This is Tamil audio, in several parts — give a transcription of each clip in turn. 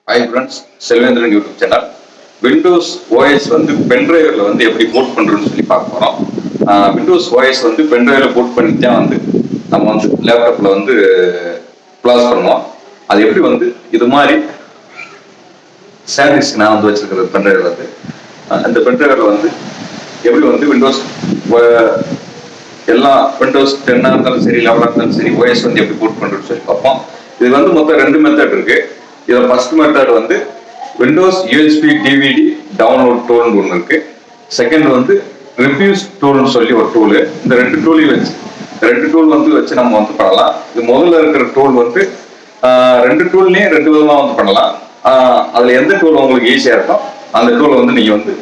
Hi friends, Selvendran YouTube channel. Windows OS வந்து பென்ட்ரைவில் வந்து எப்படி போர்ட் பண்ணுறதுன்னு சொல்லி பார்க்க போகிறோம். விண்டோஸ் ஓஎஸ் வந்து பென்ட்ரைவில் போர்ட் பண்ணிட்டு தான் வந்து நம்ம வந்து லேப்டாப்பில் வந்து ப்ளாஸ் பண்ணுவோம். அது எப்படி வந்து இது மாதிரி சாண்டிஸ்க் நான் வந்து வச்சிருக்கிறது பென்ட்ரைவில் வந்து அந்த பென்ட்ரைவில் வந்து எப்படி வந்து விண்டோஸ் எல்லா விண்டோஸ் 10 இருந்தாலும் சரி 11 இருந்தாலும் சரி ஓஎஸ் வந்து எப்படி போர்ட் பண்ணுறதுன்னு சொல்லி பார்ப்போம். இது வந்து மொத்தம் 2 மெத்தட் இருக்கு. இதில் ஃபர்ஸ்ட் மெத்தட் வந்து விண்டோஸ் யூஎஸ்பி டிவிடி டவுன்லோட் டூல்னு ஒன்று இருக்கு. செகண்ட் வந்து ரிவ்யூஸ் டூல்னு சொல்லி ஒரு டூலு. இந்த ரெண்டு டூல் வந்து வச்சு நம்ம வந்து பண்ணலாம். இது முதல்ல இருக்கிற டூல் வந்து ரெண்டு டூல்லையும் ரெண்டு விதமாக வந்து பண்ணலாம். அதில் எந்த டூல் உங்களுக்கு ஈஸியாக இருக்கும் அந்த டூலை வந்து நீங்கள் வந்து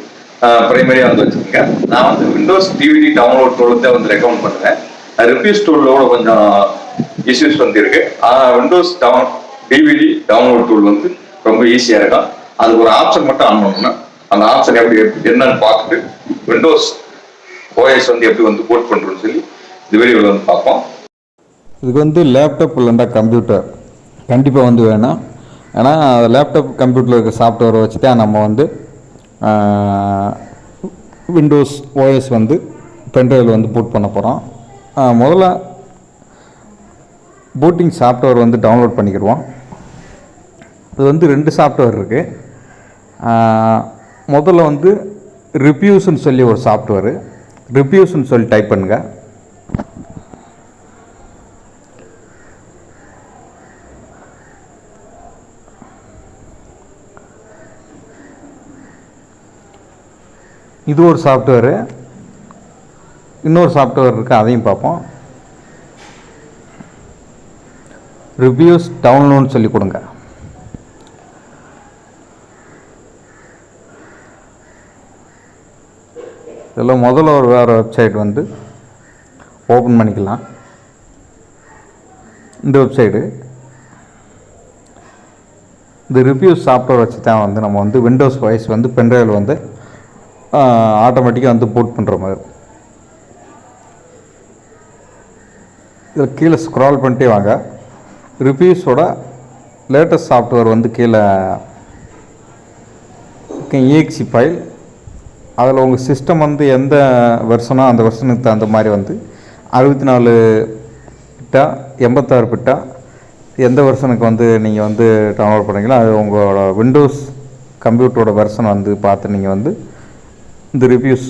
பிரைமரியாக வந்து வச்சுக்கோங்க. நான் வந்து விண்டோஸ் டிவிடி டவுன்லோட் டூல் தான் வந்து ரெக்கமெண்ட் பண்ணுறேன். ரிவ்யூஸ் டூலோட கொஞ்சம் இஷ்யூஸ் வந்து இருக்கு. விண்டோஸ் டிவிடி டவுன்லோட் டூல் வந்து ரொம்ப ஈஸியாக இருக்கும். அதுக்கு ஒரு ஆப்ஷன் மட்டும் ஆன் பண்ணணும்னா அந்த ஆப்ஷன் எப்படி என்னன்னு பார்த்துட்டு விண்டோஸ் ஓஎஸ் வந்து எப்படி வந்து போர்ட் பண்ணுறோன்னு சொல்லி இந்த வீடியோவில் வந்து பார்ப்போம். இதுக்கு வந்து லேப்டாப் இல்லைண்டா கம்ப்யூட்டர் கண்டிப்பாக வந்து வேணும். ஏன்னா லேப்டாப் கம்ப்யூட்டரில் இருக்க சாஃப்ட்வேரை வச்சு தான் நம்ம வந்து விண்டோஸ் ஓஎஸ் வந்து பென்ட்ரைவில் வந்து போர்ட் பண்ண போகிறோம். முதல்ல பூட்டிங் சாஃப்ட்வேர் வந்து டவுன்லோட் பண்ணிக்கிடுவோம். இது வந்து 2 சாஃப்ட்வேர் இருக்குது. முதல்ல வந்து ரிவ்யூஸ்ன்னு சொல்லி ஒரு சாஃப்ட்வேரு. ரிவ்யூஸ்ன்னு சொல்லி டைப் பண்ணுங்கள். இது ஒரு சாஃப்ட்வேரு. இன்னொரு சாஃப்ட்வேர் இருக்குது, அதையும் பார்ப்போம். ரிவ்யூஸ் டவுன்லோட்னு சொல்லி கொடுங்க. இதில் முதல்ல ஒரு வேறு வெப்சைட் வந்து ஓப்பன் பண்ணிக்கலாம். இந்த வெப்சைடு இந்த ரிவ்யூஸ் சாஃப்ட்வேர் வச்சு தான் வந்து நம்ம வந்து விண்டோஸ் வாய்ஸ் வந்து பென்ட்ரைவில் வந்து ஆட்டோமேட்டிக்காக வந்து போர்ட் பண்ணுற மாதிரி. இதில் கீழே ஸ்க்ரால் பண்ணிட்டே வாங்க. ரிவ்யூஸோட லேட்டஸ்ட் சாஃப்ட்வேர் வந்து கீழே EXE ஃபைல். அதில் உங்கள் சிஸ்டம் வந்து எந்த வெர்ஷனோ அந்த வெர்ஷனுக்கு தகுந்த மாதிரி வந்து 64 பிட்டா 86 பிட்டா எந்த வெர்ஷனுக்கு வந்து நீங்கள் வந்து டவுன்லோட் பண்ணுறீங்களோ அது உங்களோட விண்டோஸ் கம்ப்யூட்டரோட வெர்ஷன் வந்து பார்த்து நீங்கள் வந்து இந்த ரிவ்யூஸ்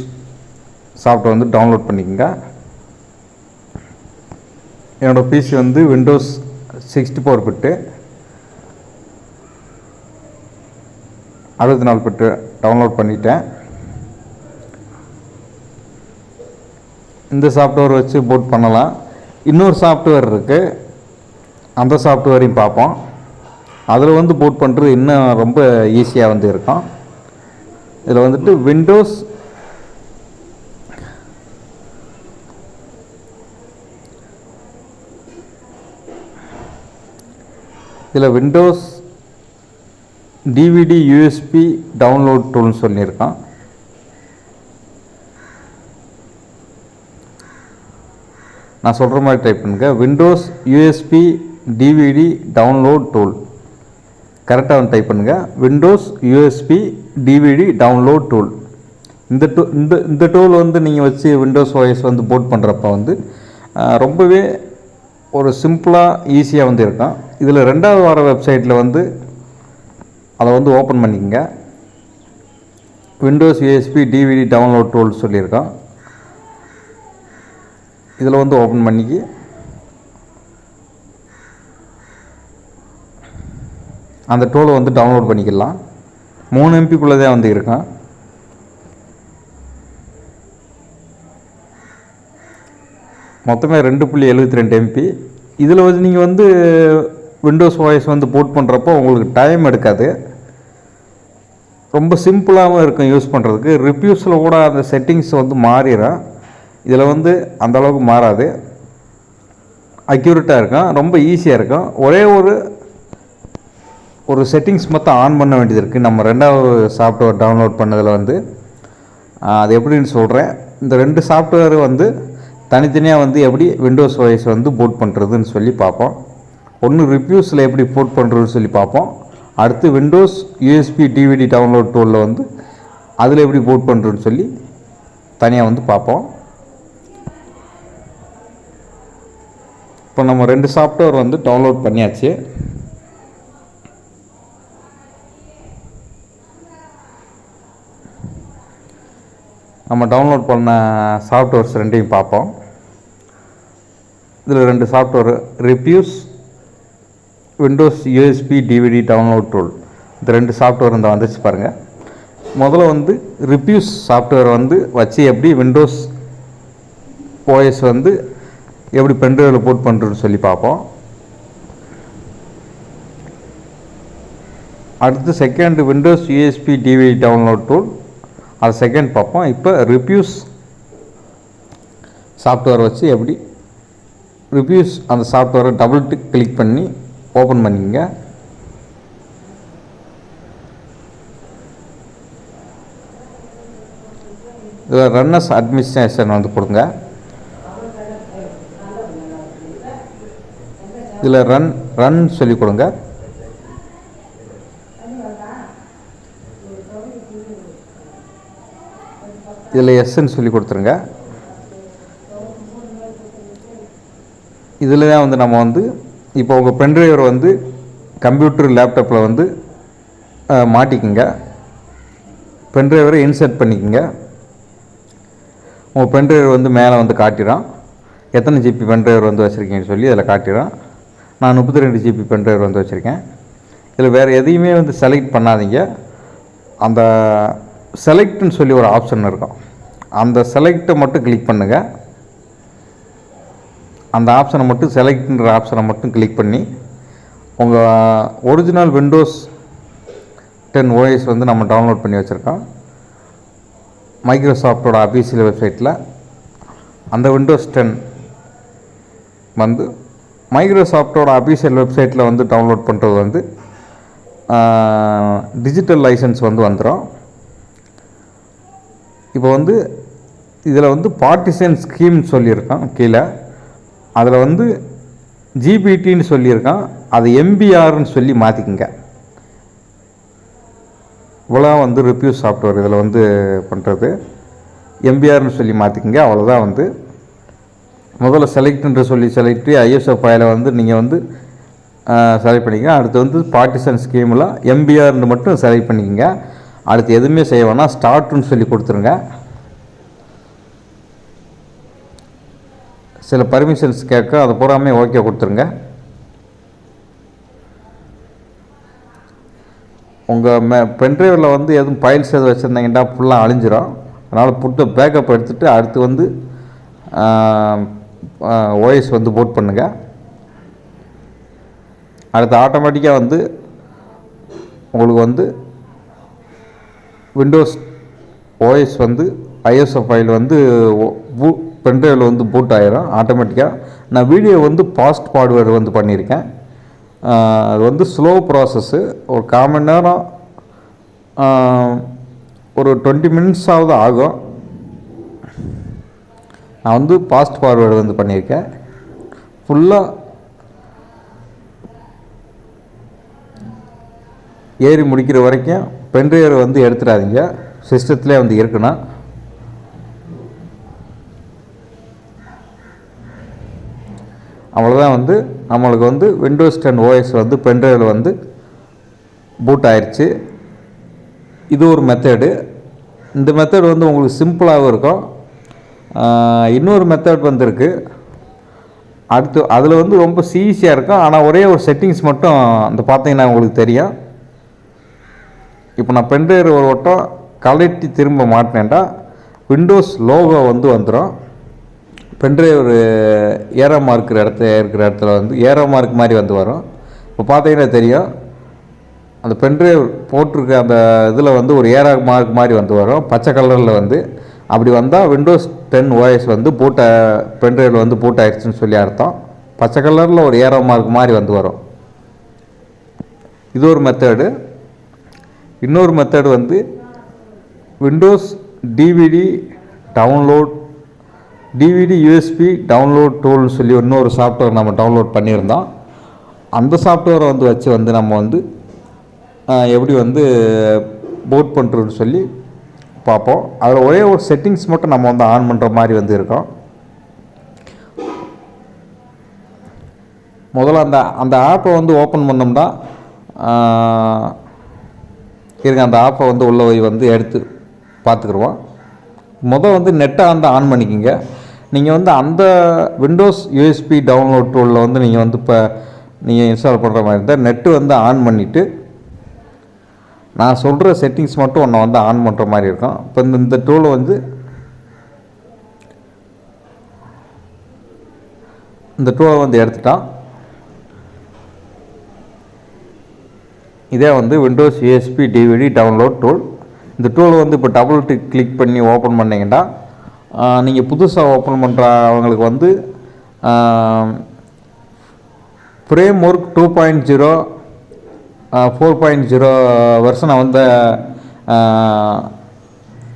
சாஃப்ட்வேர் வந்து டவுன்லோட் பண்ணிக்கோங்க. என்னோடய பிசி வந்து விண்டோஸ் 64 பிட்டு 64 பிட்டு டவுன்லோட் பண்ணிட்டேன். இந்த சாஃப்ட்வேர் வச்சு போர்ட் பண்ணலாம். இன்னொரு சாஃப்ட்வேர் இருக்குது, அந்த சாஃப்ட்வேரையும் பார்ப்போம். அதில் வந்து போர்ட் பண்ணுறது இன்னும் ரொம்ப ஈஸியாக வந்து இருக்கும். இதில் வந்துட்டு விண்டோஸ் டிவிடி யூஎஸ்பி டவுன்லோட் டூல்னு சொல்லியிருக்கான். நான் சொல்கிற மாதிரி டைப் பண்ணுங்க. Windows USB DVD download tool கரெக்டாக வந்து டைப் பண்ணுங்கள். Windows USB DVD download tool. இந்த டூல் வந்து நீங்கள் வச்சு விண்டோஸ் ஓஎஸ் வந்து போர்ட் பண்ணுறப்ப வந்து ரொம்பவே ஒரு சிம்பிளாக ஈஸியாக வந்து இருக்கும். இதில் 2வது வர வெப்சைட்டில் வந்து அதை வந்து ஓப்பன் பண்ணிக்கோங்க. Windows USB DVD download tool சொல்லியிருக்கோம். இதில் வந்து ஓப்பன் பண்ணிக்கி அந்த டூலை வந்து டவுன்லோட் பண்ணிக்கலாம். 3 MB தான் வந்து இருக்கும். மொத்தமே 2.72 MB. இதில் வந்து நீங்கள் வந்து விண்டோஸ் வாய்ஸ் வந்து போர்ட் பண்ணுறப்போ உங்களுக்கு டைம் எடுக்காது, ரொம்ப சிம்பிளாகவும் இருக்கும் யூஸ் பண்ணுறதுக்கு. ரிவ்யூஸில் கூட அந்த செட்டிங்ஸ் வந்து மாறிடும். இதில் வந்து அந்தளவுக்கு மாறாது, அக்யூரேட்டாக இருக்கும், ரொம்ப ஈஸியாக இருக்கும். ஒரே ஒரு செட்டிங்ஸ் மட்டும் ஆன் பண்ண வேண்டியது இருக்குது. நம்ம 2வது சாஃப்ட்வேர் டவுன்லோட் பண்ணதில் வந்து அது எப்படின்னு சொல்கிறேன். இந்த 2 சாஃப்ட்வேர் வந்து தனித்தனியாக வந்து எப்படி விண்டோஸ் வாய்ஸ் வந்து போர்ட் பண்ணுறதுன்னு சொல்லி பார்ப்போம். ஒன்று ரிவ்யூஸில் எப்படி போர்ட் பண்ணுறதுன்னு சொல்லி பார்ப்போம். அடுத்து விண்டோஸ் யூஎஸ்பி டிவிடி டவுன்லோட் டூலில் வந்து அதில் எப்படி போட் பண்ணுறதுன்னு சொல்லி தனியாக வந்து பார்ப்போம். இப்போ நம்ம 2 சாஃப்ட்வேர் வந்து டவுன்லோட் பண்ணியாச்சு. நம்ம டவுன்லோட் பண்ண சாஃப்ட்வேர்ஸ் 2ஐயும் பார்ப்போம். இதில் 2 software reviews Windows USB DVD download tool, இந்த 2 சாஃப்ட்வேர் இந்த வந்துச்சு பாருங்கள். முதல்ல வந்து ரிவ்யூஸ் சாஃப்ட்வேர் வந்து வச்சு எப்படி விண்டோஸ் ஓஎஸ் வந்து எப்படி பென்ட்ரைவில் போட் பண்ணுறதுன்னு சொல்லி பார்ப்போம். அடுத்து second Windows USB DVD download tool, அது செகண்ட் பார்ப்போம். இப்போ ரிவ்யூஸ் சாஃப்ட்வேர் வச்சு எப்படி ரிவ்யூஸ் அந்த சாஃப்ட்வேரை டபுள் கிளிக் பண்ணி ஓப்பன் பண்ணிக்கங்க. இதில் ரன்னர்ஸ் அட்மினிஸ்ட்ரேஷன் வந்து கொடுங்க. இதில் ரன் சொல்லி கொடுங்க. இதில் எஸ்ன்னு சொல்லி கொடுத்துருங்க. இதில் தான் வந்து நம்ம வந்து இப்போ உங்கள் பென்ட்ரைவர் வந்து கம்ப்யூட்டர் லேப்டாப்பில் வந்து மாட்டிக்குங்க. பென்ட்ரைவரை இன்சர்ட் பண்ணிக்கோங்க. உங்கள் பென்ட்ரைவர் வந்து மேலே வந்து காட்டிடும் எத்தனை ஜிபி பென்ட்ரைவர் வந்து வச்சுருக்கீங்கன்னு சொல்லி அதில் காட்டிடும். நான் 32 ஜிபி பென்ட்ரைவர் வந்து வச்சுருக்கேன். இதில் வேறு எதையுமே வந்து செலக்ட் பண்ணாதீங்க. அந்த செலக்ட்னு சொல்லி ஒரு ஆப்ஷன் இருக்கும், அந்த செலக்டை மட்டும் கிளிக் பண்ணுங்கள். அந்த ஆப்ஷனை மட்டும் செலக்ட்ன்ற ஆப்ஷனை மட்டும் கிளிக் பண்ணி உங்கள் ஒரிஜினல் விண்டோஸ் 10 ஓஎஸ் வந்து நம்ம டவுன்லோட் பண்ணி வச்சுருக்கோம் மைக்ரோசாஃப்டோட அஃபீஷியல் வெப்சைட்டில். அந்த விண்டோஸ் 10 வந்து மைக்ரோசாஃப்டோட அஃபீஷியல் வெப்சைட்டில் வந்து டவுன்லோட் பண்ணுறது வந்து டிஜிட்டல் லைசன்ஸ் வந்து வந்துடும். இப்போ வந்து இதில் வந்து பார்ட்டிஷன் ஸ்கீம் சொல்லியிருக்கோம் கீழே, அதில் வந்து ஜிபிடின்னு சொல்லியிருக்கான், அது எம்பிஆர்னு சொல்லி மாற்றிக்குங்க. இவ்வளோ வந்து ரிவ்யூ சாஃப்ட்வேர் இதில் வந்து பண்ணுறது எம்பிஆர்னு சொல்லி மாற்றிக்குங்க. அவ்வளோதான் வந்து முதல்ல செலக்ட்ன்ற சொல்லி செலக்ட் ஐஎஸ்ஓ ஃபைலை வந்து நீங்கள் வந்து செலக்ட் பண்ணிக்கங்க. அடுத்து வந்து பார்ட்டிஷன் ஸ்கீமில் எம்பிஆர்னு மட்டும் செலக்ட் பண்ணிக்கோங்க. அடுத்து எதுவுமே செய்ய வேணாம், ஸ்டார்ட்னு சொல்லி கொடுத்துருங்க. சில பர்மிஷன்ஸ் கேட்க அதை பூராமே ஓகே கொடுத்துருங்க. உங்கள் பென்ட்ரைவில் வந்து எதுவும் ஃபைல்ஸ் எதுவும் வச்சுருந்தீங்கன்னா ஃபுல்லாக அழிஞ்சிடும். அதனால் புட்டு பேக்கப் எடுத்துகிட்டு அடுத்து வந்து ஓஎஸ் வந்து போட் பண்ணுங்கள். அடுத்து ஆட்டோமேட்டிக்காக வந்து உங்களுக்கு வந்து விண்டோஸ் ஓஎஸ் வந்து ஐஎஸ்ஓ ஃபைல் வந்து பென்ட்ரைவில் வந்து பூட் ஆகிரும் ஆட்டோமேட்டிக்காக. நான் வீடியோ வந்து ஃபாஸ்ட் ஃபார்வேர்டு வந்து பண்ணியிருக்கேன். அது வந்து ஸ்லோ ப்ராசஸ்ஸு, ஒரு 1/4 மணி நேரம் ஒரு 20 மினிட்ஸாவது ஆகும். நான் வந்து ஃபாஸ்ட் ஃபார்வேர்டு வந்து பண்ணியிருக்கேன். ஃபுல்லாக ஏறி முடிக்கிற வரைக்கும் பென்ட்ரைவரை வந்து எடுத்துடாதீங்க, சிஸ்டத்துலேயே வந்து இருக்கணும். அவ்வளோதான் வந்து நம்மளுக்கு வந்து விண்டோஸ் 10 ஓஎஸ் வந்து பென்ட்ரைவில் வந்து பூட் ஆயிடுச்சு. இது ஒரு மெத்தடு. இந்த மெத்தட் வந்து உங்களுக்கு சிம்பிளாகவும் இருக்கும். இன்னொரு மெத்தட் வந்து இருக்குது, அடுத்து அதில் வந்து ரொம்ப ஈஸியாக இருக்கும். ஆனால் ஒரே ஒரு செட்டிங்ஸ் மட்டும் அந்த பார்த்தீங்கன்னா உங்களுக்கு தெரியும். இப்போ நான் பென்ட்ரைவ் ஒரு வட்டம் கலட்டி திரும்ப மாட்டினேன்டா விண்டோஸ் லோகோ வந்து வந்துடும். பென்ட்ரைவ் ஒரு ஏரோ மார்க் இருக்கிற இடத்துல வந்து ஏரோ மார்க் மாதிரி வந்து வரும். இப்போ பார்த்தீங்கன்னா தெரியும், அந்த பென்ட்ரைவ் போட்டிருக்க அந்த இதில் வந்து ஒரு ஏரோ மார்க் மாதிரி வந்து வரும் பச்சை கலரில் வந்து. அப்படி வந்தால் விண்டோஸ் 10 ஓஎஸ் வந்து பென்ட்ரைவில் வந்து பூட் ஆயிடுச்சுன்னு சொல்லி அர்த்தம். பச்சை கலரில் ஒரு ஏரோ மார்க் மாதிரி வந்து வரும். இது ஒரு மெத்தடு. இன்னொரு மெத்தடு வந்து விண்டோஸ் டிவிடி யூஎஸ்பி டவுன்லோட் டூல்னு சொல்லி இன்னொரு சாஃப்ட்வேர் நம்ம டவுன்லோட் பண்ணியிருந்தோம். அந்த சாஃப்ட்வேரை வந்து வச்சு வந்து நம்ம வந்து எப்படி வந்து போட் பண்ணுறதுன்னு சொல்லி பார்ப்போம். அதில் ஒரே ஒரு செட்டிங்ஸ் மட்டும் நம்ம வந்து ஆன் பண்ணுற மாதிரி வந்து இருக்கும். முதல்ல அந்த ஆப்பை வந்து ஓப்பன் பண்ணோம்னா இருங்க, அந்த ஆப்பை வந்து உள்ளே போய் வந்து எடுத்து பார்த்துக்குருவோம். வந்து நெட்டை வந்து ஆன் பண்ணிக்கிங்க. நீங்கள் வந்து அந்த விண்டோஸ் யூஎஸ்பி டவுன்லோட் டூலில் வந்து நீங்கள் வந்து இப்போ நீங்கள் இன்ஸ்டால் பண்ணுற மாதிரி இருந்தால் நெட்டு வந்து ஆன் பண்ணிவிட்டு நான் சொல்கிற செட்டிங்ஸ் மட்டும் ஒன்று வந்து ஆன் பண்ணுற மாதிரி இருக்கும். இப்போ இந்த டூலை வந்து இந்த டூலை வந்து எடுத்துட்டான். இதே வந்து Windows USB DVD download tool. இந்த டூலை வந்து இப்போ டபுள் கிளிக் பண்ணி ஓப்பன் பண்ணிங்கன்னா நீங்கள் புதுசாக ஓப்பன் பண்ணுறவங்களுக்கு வந்து ஃப்ரேம் ஒர்க் 2.0 4.0 வெர்ஷனை வந்து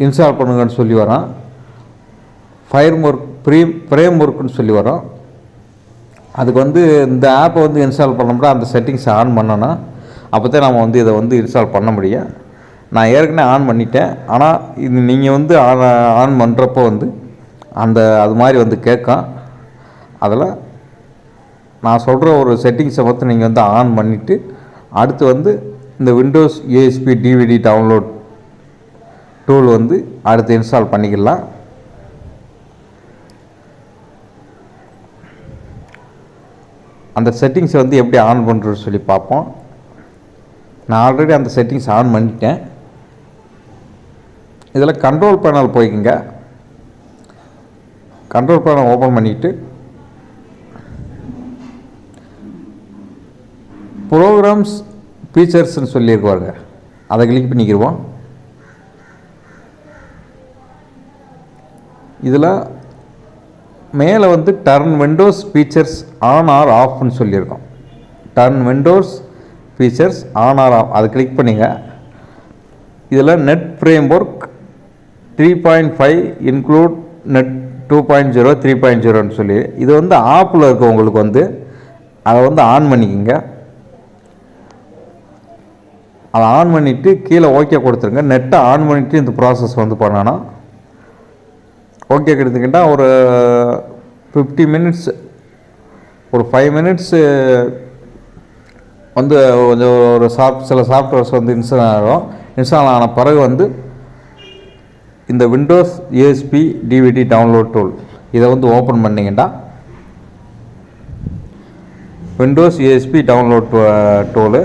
இன்ஸ்டால் பண்ணுங்கன்னு சொல்லி வரோம். ஃப்ரேம் ஒர்க்குன்னு சொல்லி வரோம். அதுக்கு வந்து இந்த ஆப்பை வந்து இன்ஸ்டால் பண்ணோம்னா அந்த செட்டிங்ஸ் ஆன் பண்ணணும். அப்போ தான் நம்ம வந்து இதை வந்து இன்ஸ்டால் பண்ண முடியும். நான் ஏற்கனவே ஆன் பண்ணிட்டேன். ஆனால் இது நீங்கள் வந்து ஆன் பண்ணுறப்போ வந்து அது மாதிரி வந்து கேட்கும். அதில் நான் சொல்கிற ஒரு செட்டிங்ஸை மட்டும் நீங்கள் வந்து ஆன் பண்ணிவிட்டு அடுத்து வந்து இந்த Windows USB DVD download tool வந்து அடுத்து இன்ஸ்டால் பண்ணிக்கலாம். அந்த செட்டிங்ஸை வந்து எப்படி ஆன் பண்ணுறதுன்னு சொல்லி பார்ப்போம். நான் ஆல்ரெடி அந்த செட்டிங்ஸ் ஆன் பண்ணிட்டேன். இதில் கண்ட்ரோல் பேனல் போய்க்குங்க. கண்ட்ரோல் பேனல் ஓப்பன் பண்ணிவிட்டு ப்ரோக்ராம்ஸ் ஃபீச்சர்ஸ்ன்னு சொல்லியிருக்குவாங்க, அதை கிளிக் பண்ணிக்கிடுவோம். இதில் மேலே வந்து turn Windows features on or ஆஃப்னு சொல்லியிருக்கோம். Turn Windows features on or off, அதை கிளிக் பண்ணிங்க. இதில் net framework 3.5 include net 2.0 3.0ன்னு சொல்லி இது வந்து ஆப்பில் இருக்க உங்களுக்கு வந்து அதை வந்து ஆன் பண்ணிக்கோங்க. அதை ஆன் பண்ணிவிட்டு கீழே ஓகே கொடுத்துருங்க. நெட்டை ஆன் பண்ணிவிட்டு இந்த ப்ராசஸ் வந்து பண்ணணும். ஓகே கொடுத்துக்கிட்டால் ஒரு 50 மினிட்ஸ் ஒரு 5 மினிட்ஸு வந்து கொஞ்சம் ஒரு சில சாஃப்ட்வேர்ஸ் வந்து இன்ஸ்டால் ஆன பிறகு வந்து இந்த Windows USB DVD download tool இதை வந்து ஓப்பன் பண்ணிங்கன்னா விண்டோஸ் யூஎஸ்பி டவுன்லோட் டூலு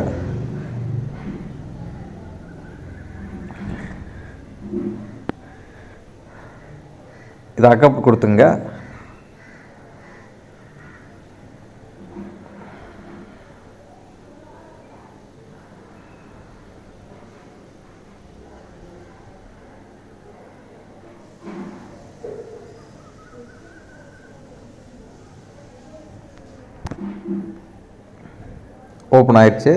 இதை அக்செப்ட் கொடுத்துங்க. ஓப்பன் ஆயிடுச்சு.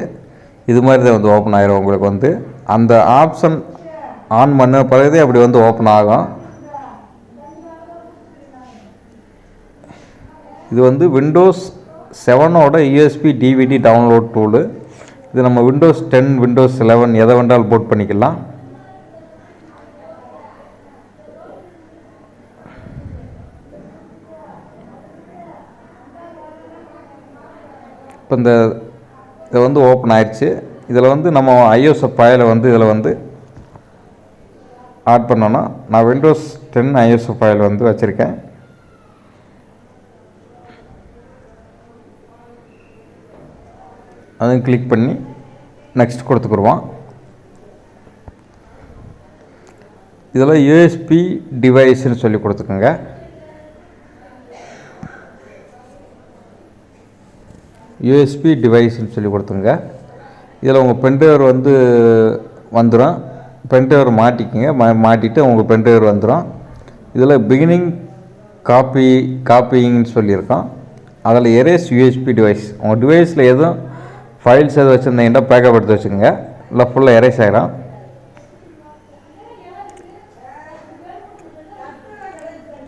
இது மாதிரி தான் வந்து ஓப்பன் ஆயிரும். உங்களுக்கு வந்து அந்த ஆப்ஷன் ஆன் பண்ண பிறகு அப்படி வந்து ஓப்பன் ஆகும். இது வந்து விண்டோஸ் 7ஓட யூஎஸ்பி டிவிடி டவுன்லோட் டூலு. இது நம்ம விண்டோஸ் 10 விண்டோஸ் 11 எதை வேண்டாலும் போட் பண்ணிக்கலாம். இப்போ இதை வந்து ஓப்பன் ஆயிடுச்சு. இதில் வந்து நம்ம ஐஎஸ் ஃபைலை வந்து இதில் வந்து ஆட் பண்ணோன்னா நான் விண்டோஸ் 10 ஐஎஸ் ஃபைல் வந்து வச்சுருக்கேன். அதையும் கிளிக் பண்ணி நெக்ஸ்ட் கொடுத்துக்குருவோம். இதில் யூஎஸ்பி டிவைஸ்ன்னு சொல்லி கொடுத்துக்கோங்க. யூஎஸ்பி டிவைஸ்ன்னு சொல்லி கொடுத்துங்க. இதில் உங்கள் பென்ட்ரைவர் வந்து வந்துடும். பென்ட்ரைவர் மாட்டிக்குங்க. மாட்டிட்டு உங்கள் பென்ட்ரைவர் வந்துடும். இதில் பிகினிங் காப்பிங்னு சொல்லியிருக்கோம். அதில் எரேஸ் யூஎஸ்பி டிவைஸ். உங்கள் டிவைஸில் எதுவும் ஃபைல்ஸ் எதுவும் வச்சுருந்தீங்கன்னா பேக்கப் எடுத்து வச்சுக்கோங்க. இல்லை ஃபுல்லாக எரேஸ் ஆகிடும்.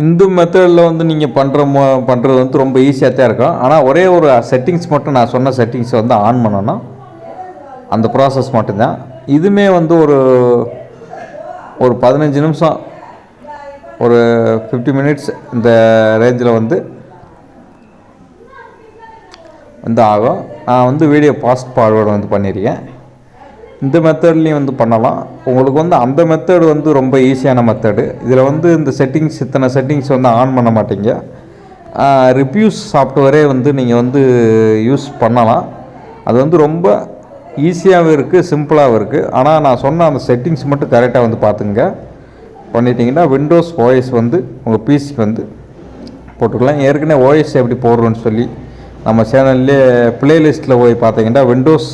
இந்த மெத்தடில் வந்து நீங்கள் பண்ணுறது வந்து ரொம்ப ஈஸியாக தான் இருக்கும். ஆனால் ஒரே ஒரு செட்டிங்ஸ் மட்டும் நான் சொன்ன செட்டிங்ஸை வந்து ஆன் பண்ணணும். அந்த ப்ராசஸ் மட்டும்தான். இதுவுமே வந்து ஒரு 15 நிமிஷம், ஒரு 50 மினிட்ஸ் இந்த ரேஞ்சில் வந்து ஆகும். நான் வந்து வீடியோ ஃபாஸ்ட் ஃபார்வர்டு வந்து பண்ணியிருக்கேன். இந்த மெத்தட்லேயும் வந்து பண்ணலாம். உங்களுக்கு வந்து அந்த மெத்தடு வந்து ரொம்ப ஈஸியான மெத்தடு. இதில் வந்து இந்த இத்தனை செட்டிங்ஸ் வந்து ஆன் பண்ண மாட்டீங்க. ரிவ்யூஸ் சாஃப்ட்வேரே வந்து நீங்கள் வந்து யூஸ் பண்ணலாம். அது வந்து ரொம்ப ஈஸியாகவும் இருக்குது, சிம்பிளாகவும் இருக்குது. ஆனால் நான் சொன்ன அந்த செட்டிங்ஸ் மட்டும் கரெக்டாக வந்து பார்த்துங்க. பண்ணிட்டீங்கன்னா விண்டோஸ் ஓஎஸ் வந்து உங்கள் பிசிக்கு வந்து போட்டுக்கலாம். ஏற்கனவே ஓஎஸ் எப்படி போடுறோன்னு சொல்லி நம்ம சேனல்லே ப்ளேலிஸ்ட்டில் போய் பார்த்தீங்கன்னா விண்டோஸ்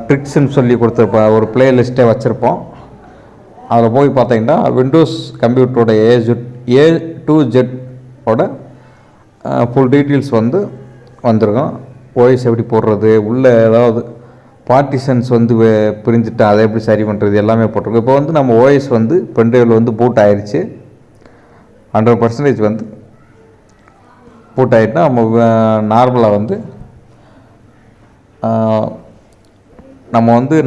ட்ரிக்ஸ்ன்னு சொல்லி கொடுத்துருப்போம், ஒரு ப்ளேலிஸ்ட்டே வச்சுருப்போம். அதில் போய் பார்த்தீங்கன்னா விண்டோஸ் கம்ப்யூட்டரோட A to Z full details வந்து வந்திருக்கும். ஓஎஸ் எப்படி போடுறது, உள்ளே ஏதாவது பார்ட்டிஷன்ஸ் வந்து பிரிஞ்சுட்டா அதை எப்படி சரி பண்ணுறது எல்லாமே போட்டிருக்கோம். இப்போ வந்து நம்ம ஓஎஸ் வந்து பென்ட்ரைவில் வந்து பூட் ஆயிடுச்சு. 100% வந்து பூட் ஆகிட்டுனா நம்ம நார்மலாக வந்து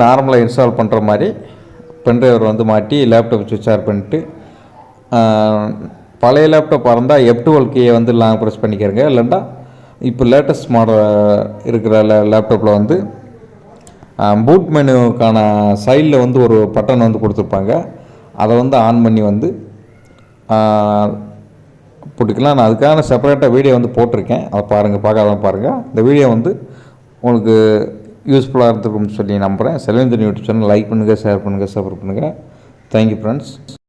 நார்மலாக இன்ஸ்டால் பண்ணுற மாதிரி பென்ட்ரைவர் வந்து மாட்டி லேப்டாப் சுவிட்ச் ஆஃப் பண்ணிட்டு, பழைய லேப்டாப் இருந்தால் F12 கீயை வந்து லாங் ப்ரெஸ் பண்ணிக்கிறங்க. இல்லைன்னா இப்போ லேட்டஸ்ட் மாடல் இருக்கிற லேப்டாப்பில் வந்து பூட் மெனுக்கான சைடில் வந்து ஒரு பட்டன் வந்து கொடுத்துருப்பாங்க. அதை வந்து ஆன் பண்ணி வந்து போட்டுக்கலாம். நான் அதுக்கான செப்பரேட்டாக வீடியோ வந்து போட்டிருக்கேன், அதை பாருங்கள். பார்க்காதான் பாருங்கள். இந்த வீடியோ வந்து உங்களுக்கு யூஸ்ஃபுல்லாக இருந்திருக்கும்னு சொல்லி நம்புகிறேன். செல்வேந்திரன் யூடியூப் சேனல் லைக் பண்ணுங்கள், ஷேர் பண்ணுங்கள், சப்ஸ்கிரைப் பண்ணுங்கள். Thank you friends.